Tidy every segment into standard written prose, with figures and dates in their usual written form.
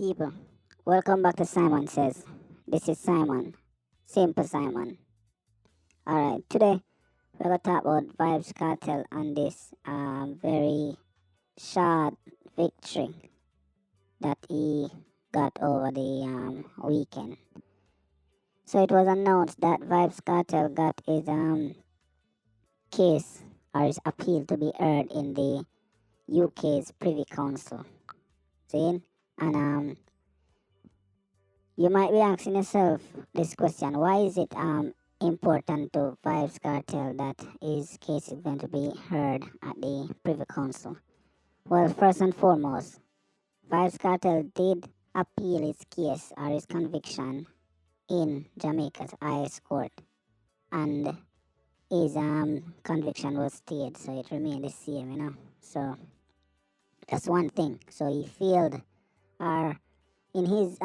People, welcome back to Simon Says. This is Simon, Simple Simon. Alright, today we're gonna talk about Vybz Kartel and this very short victory that he got over the weekend. So it was announced that Vybz Kartel got his case or his appeal to be heard in the UK's Privy Council. See? And you might be asking yourself this question: why is it important to Vybz Kartel that his case is going to be heard at the Privy Council? Well, first and foremost, Vybz Kartel did appeal his case or his conviction in Jamaica's highest court, and his conviction was stayed, so it remained the same. So that's one thing. So he failed, or in his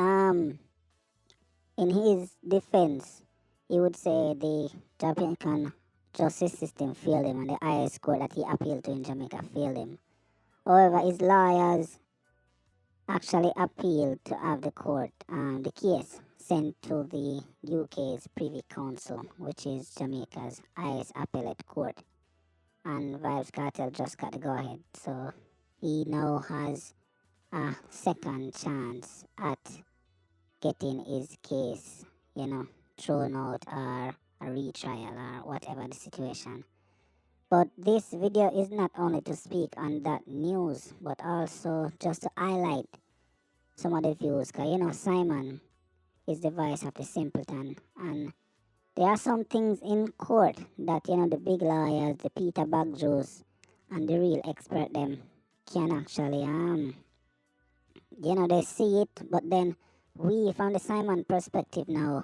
defense, he would say the Jamaican justice system failed him and the highest court that he appealed to in Jamaica failed him. However, his lawyers actually appealed to have the case sent to the UK's Privy Council, which is Jamaica's highest appellate court. And Vybz Kartel just got to go ahead. So he now has a second chance at getting his case, thrown out or a retrial or whatever the situation. But this video is not only to speak on that news, but also just to highlight some of the views. Because, Simon is the voice of the simpleton. And there are some things in court that, the big lawyers, the Peter Bagjoes, and the real expert them can actually, they see it, but then we, from the Simon perspective now,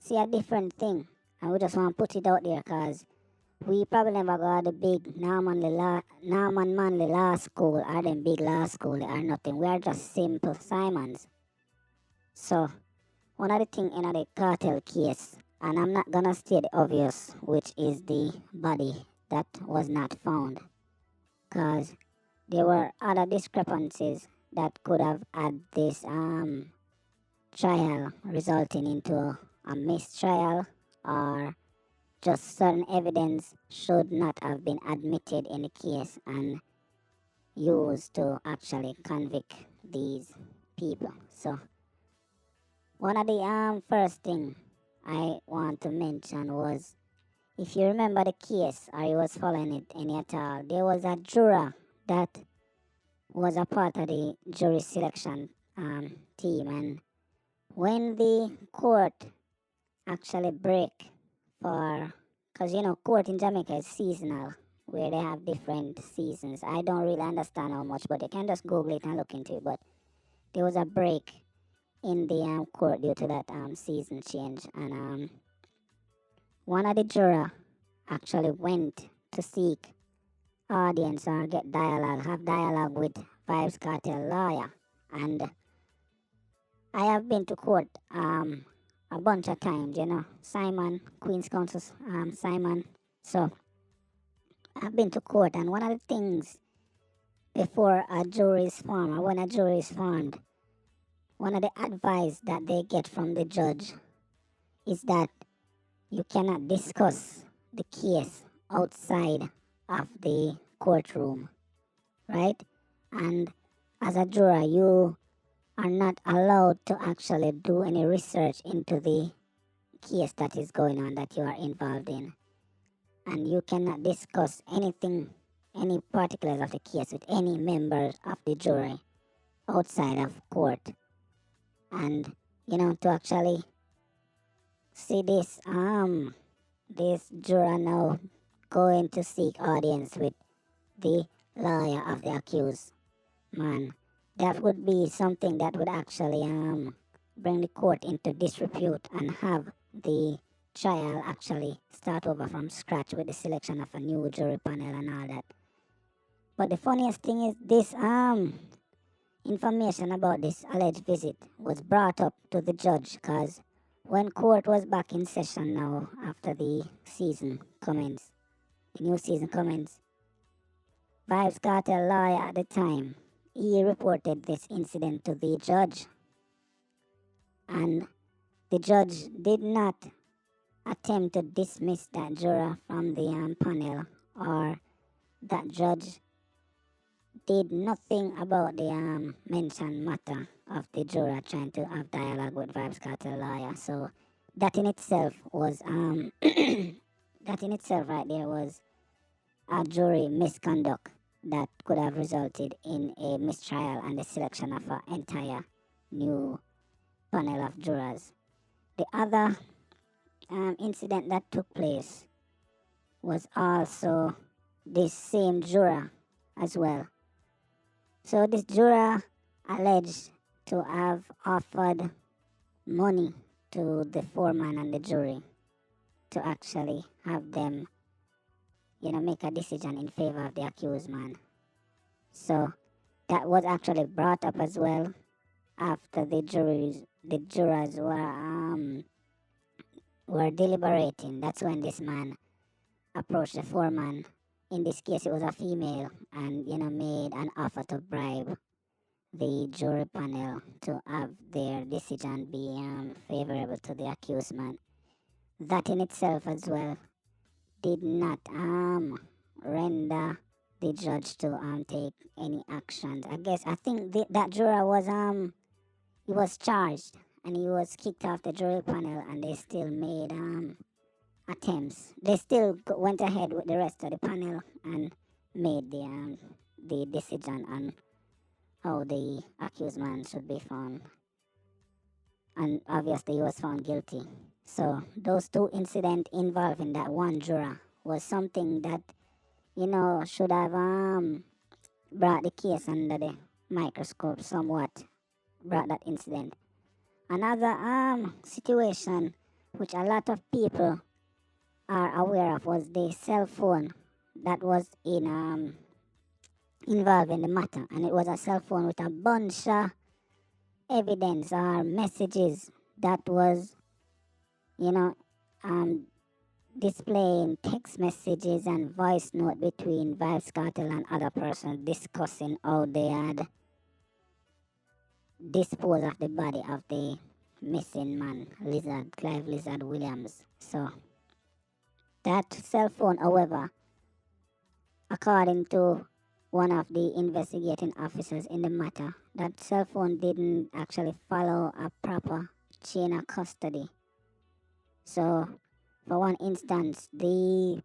see a different thing. And we just want to put it out there because we probably never got the big Norman Manley Law School or them big law school or nothing. We are just simple Simons. So, one of the things in the cartel case, and I'm not going to state the obvious, which is the body that was not found. Because there were other discrepancies that could have had this trial resulting into a mistrial, or just certain evidence should not have been admitted in the case and used to actually convict these people. So one of the first thing I want to mention was, if you remember the case or you was following it any at all, there was a juror that was a part of the jury selection team, and when the court actually break for, because court in Jamaica is seasonal, where they have different seasons. I don't really understand how much, but you can just Google it and look into it. But there was a break in the court due to that season change, and one of the juror actually went to seek audience or have dialogue with Vybz Kartel lawyer. And I have been to court a bunch of times, Simon, Queen's Counsel, Simon. So I've been to court, and one of the things before a jury is formed, or when a jury is formed, one of the advice that they get from the judge is that you cannot discuss the case outside of the courtroom, right? And as a juror, you are not allowed to actually do any research into the case that is going on that you are involved in. And you cannot discuss anything, any particulars of the case with any members of the jury outside of court. And, to actually see this juror now going to seek audience with the lawyer of the accused man, that would be something that would actually bring the court into disrepute and have the trial actually start over from scratch with the selection of a new jury panel and all that. But the funniest thing is this information about this alleged visit was brought up to the judge, because when court was back in session now after the season commenced, the new season commenced, Vybz Kartel lawyer at the time he reported this incident to the judge, and the judge did not attempt to dismiss that juror from the panel, or that judge did nothing about the mentioned matter of the juror trying to have dialogue with Vybz Kartel lawyer. So that in itself was that in itself right there was a jury misconduct that could have resulted in a mistrial and the selection of an entire new panel of jurors. The other incident that took place was also this same juror as well. So this juror alleged to have offered money to the foreman and the jury to actually have them, make a decision in favor of the accused man. So that was actually brought up as well after the jurors were deliberating. That's when this man approached the foreman. In this case, it was a female, and made an offer to bribe the jury panel to have their decision be favorable to the accused man. That in itself as well did not render the judge to take any actions. I think that juror was he was charged and he was kicked off the jury panel, and they still made attempts. They still went ahead with the rest of the panel and made the decision on how the accused man should be found. And obviously he was found guilty. So those two incidents involving that one juror was something that, should have brought the case under the microscope somewhat, brought that incident. Another situation which a lot of people are aware of was the cell phone that was involved in the matter, and it was a cell phone with a bunch of evidence or messages that was displaying text messages and voice note between Vybz Kartel and other persons discussing how they had disposed of the body of the missing man, Clive Lizard Williams. So that cell phone, however, according to one of the investigating officers in the matter, that cell phone didn't actually follow a proper chain of custody. So, for one instance, the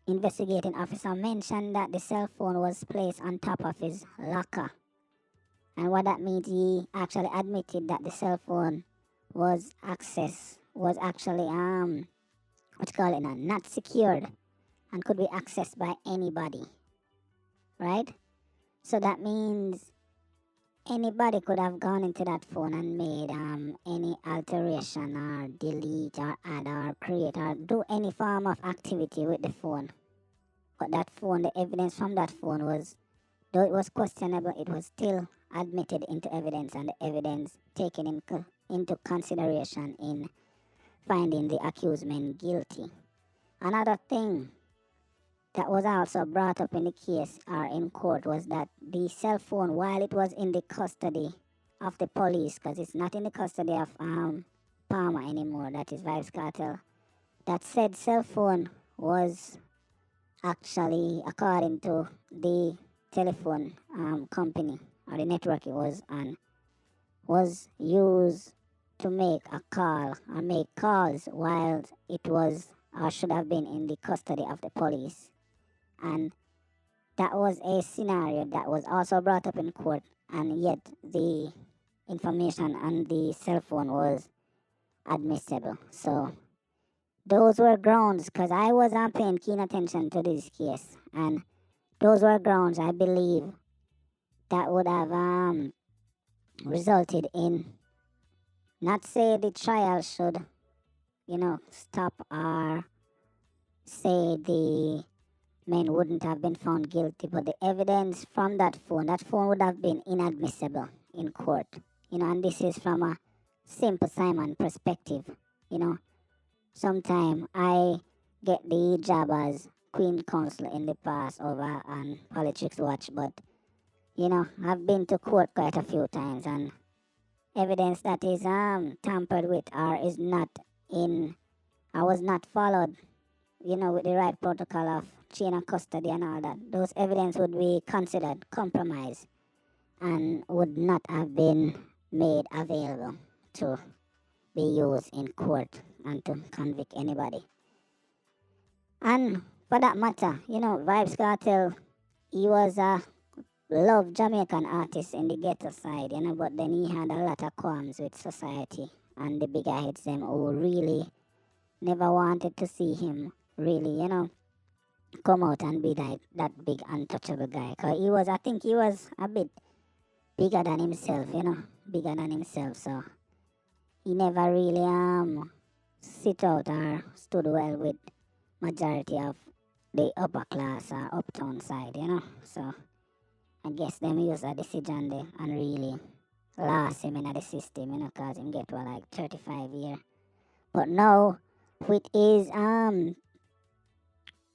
investigating officer mentioned that the cell phone was placed on top of his locker. And what that means, he actually admitted that the cell phone was actually not secured and could be accessed by anybody, right? So that means anybody could have gone into that phone and made any alteration or delete or add or create or do any form of activity with the phone. But that phone, the evidence from that phone was, though it was questionable, it was still admitted into evidence, and the evidence taken into consideration in finding the accused man guilty. Another thing that was also brought up in the case or in court was that the cell phone, while it was in the custody of the police, because it's not in the custody of Palmer anymore, that is Vybz Kartel, that said cell phone was actually, according to the telephone company or the network it was on, was used to make a call or make calls while it was or should have been in the custody of the police. And that was a scenario that was also brought up in court, and yet the information on the cell phone was admissible. So those were grounds, because I was paying keen attention to this case, and those were grounds I believe that would have resulted in, not say the trial should, stop, or say the men wouldn't have been found guilty, but the evidence from that phone would have been inadmissible in court. And this is from a simple Simon perspective. Sometime I get the job as Queen Counsel in the past over on Politricks Watch, but you know, I've been to court quite a few times, and evidence that is tampered with or is not in, I was not followed, you know, with the right protocol of chain of custody and all that, those evidence would be considered compromised and would not have been made available to be used in court and to convict anybody. And for that matter, you know, Vybz Kartel, he was a loved Jamaican artist in the ghetto side, you know, but then he had a lot of qualms with society and the bigger heads them who really never wanted to see him really, you know, come out and be like that big untouchable guy. Cause he was, I think he was a bit bigger than himself, you know, bigger than himself. So he never really sit out or stood well with majority of the upper class or uptown side, you know. So I guess them use a decision there and really lost him in the system, you know, cause him get to like 35 year. But now with his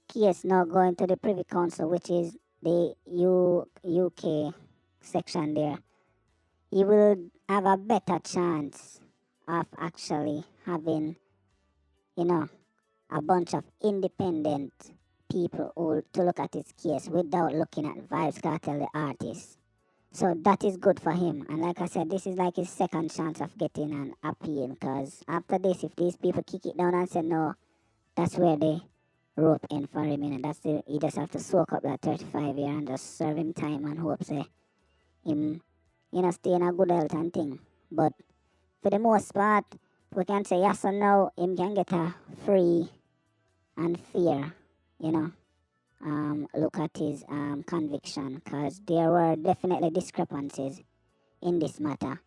case now going to the Privy Council, which is the UK section there, he will have a better chance of actually having, you know, a bunch of independent people who to look at his case without looking at Vybz Kartel, the artist. So that is good for him. And like I said, this is like his second chance of getting an appeal. Because after this, if these people kick it down and say no, that's where they rope in for him. You know, he just have to soak up that 35 year and just serve him time and hope say him, you know, stay in a good health and thing. But for the most part, we can say yes or no, him can get a free and fair, you know, look at his conviction, because there were definitely discrepancies in this matter,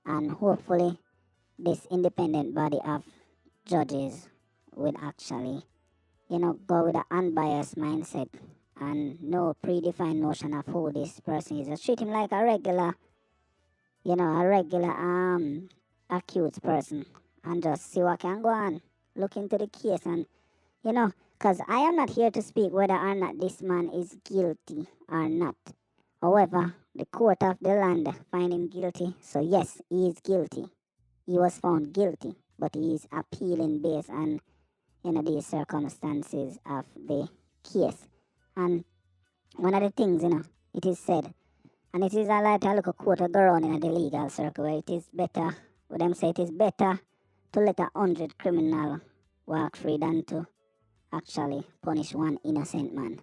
and hopefully this independent body of judges will actually, you know, go with an unbiased mindset and no predefined notion of who this person is. Just treat him like a regular, you know, a regular accused person, and just see what can go on. Look into the case and, you know, because I am not here to speak whether or not this man is guilty or not. However, the court of the land find him guilty. So yes, he is guilty. He was found guilty, but he is appealing based on, you know, these circumstances of the case. And one of the things, you know, it is said, and it is a like a little quote go around in the legal circle where it is better, what them say, it is better to let 100 criminal walk free than to actually punish one innocent man.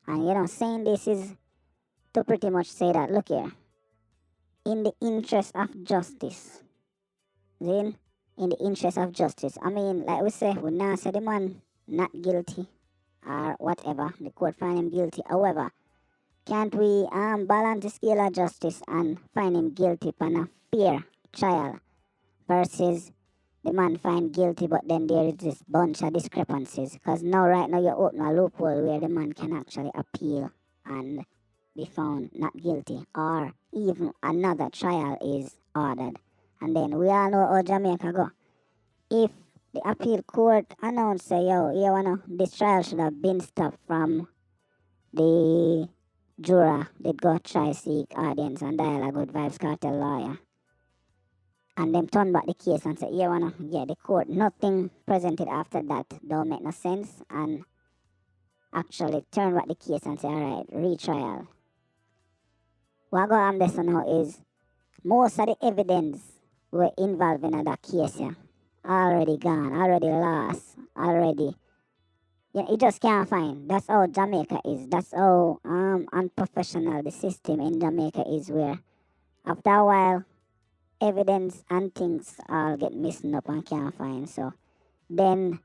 And you know, saying this is to pretty much say that, look here, in the interest of justice, then in the interest of justice, I mean, like we say, we now say the man not guilty or whatever, the court find him guilty. However, can't we balance the scale of justice and find him guilty upon a fair trial versus the man find guilty, but then there is this bunch of discrepancies. Because now, right now, you open a loophole where the man can actually appeal and be found not guilty, or even another trial is ordered. And then we all know how Jamaica go. If the appeal court announce say, yo, you wanna, this trial should have been stopped from the juror did go try seek audience and dialogue with Vybz Kartel lawyer, and them turn back the case and say, you wanna get the court, nothing presented after that don't make no sense, and actually turn back the case and say, alright, retrial. What go on this now is most of the evidence were involved in that case, yeah, already gone, already lost, already. You know, you just can't find. That's how Jamaica is. That's how unprofessional the system in Jamaica is, where after a while evidence and things all get missing up and can't find. So then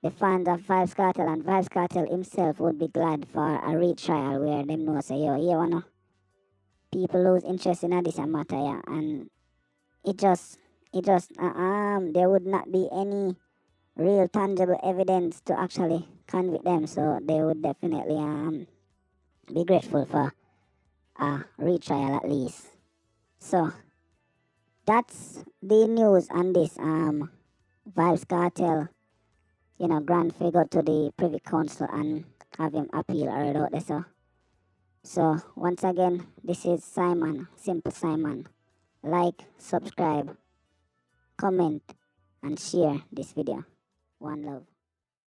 the fans of Vybz Kartel and Vybz Kartel himself would be glad for a retrial where them know say, yo, you wanna people lose interest in this matter, yeah, and it just there would not be any real tangible evidence to actually convict them, so they would definitely be grateful for a retrial at least. So that's the news on this Vybz Kartel, you know, grand figure to the Privy Council and have him appeal heard out there. So So once again, this is Simon, Simple Simon. Like, subscribe, comment, and share this video. One love.